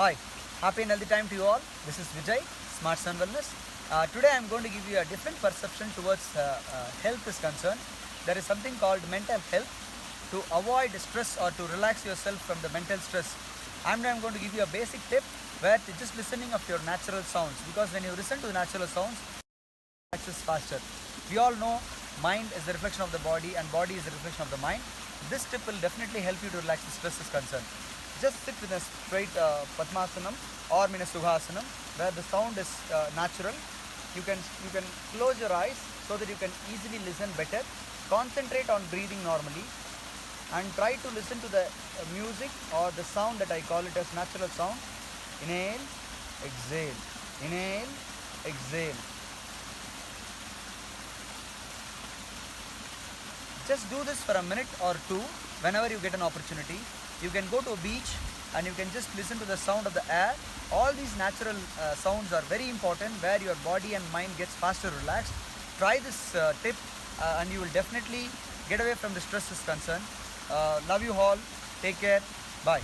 Hi, happy and healthy time to you all. This is Vijay, Smart Sun Wellness. Today I am going to give you a different perception towards health is concerned. There is something called mental health. To avoid stress or to relax yourself from the mental stress, I'm going to give you a basic tip where to just listening of your natural sounds, because when you listen to natural sounds, relaxes faster. We all know mind is the reflection of the body and body is the reflection of the mind. This tip will definitely help you to relax the stress is concerned. Just sit in a straight Padmasanam or in a Suhasanam where the sound is natural. You can close your eyes so that you can easily listen better. Concentrate on breathing normally and try to listen to the music or the sound that I call it as natural sound. Inhale, exhale, inhale, exhale. Just do this for a minute or two whenever you get an opportunity. You can go to a beach and you can just listen to the sound of the air. All these natural sounds are very important where your body and mind gets faster relaxed. Try this tip and you will definitely get away from the stress is concerned. Love you all. Take care. Bye.